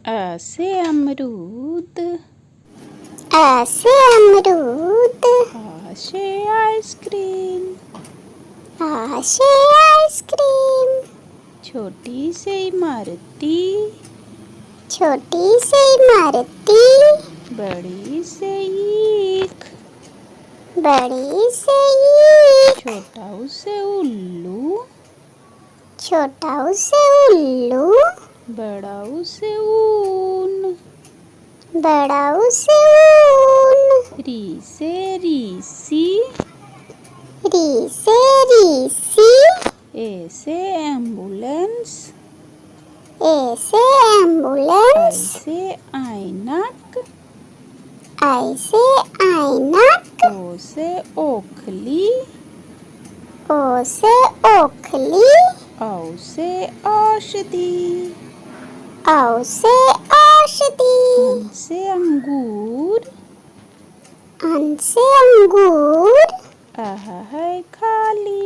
ऐसे अमरूद, ऐसे अमरूद, आशे आइसक्रीम, आशे आइसक्रीम, छोटी सी इमारती, छोटी सी इमारती, बड़ी से ईख, बड़ी से ईख, छोटा उसे उल्लू, छोटा उसे उल्लू, बड़ा उसे ऊन, बड़ा उसे ऊन, री से रीसी, री से रीसी, ए से एम्बुलेंस, ए से आई एम्बुलेंस, से ऐनक, आई से ऐनक, ओ से ओखली, ओ से ओखली, औ से औषधि, औ से औषधि, अन से अंगूर, अन से अंगूर, आहा है खाली।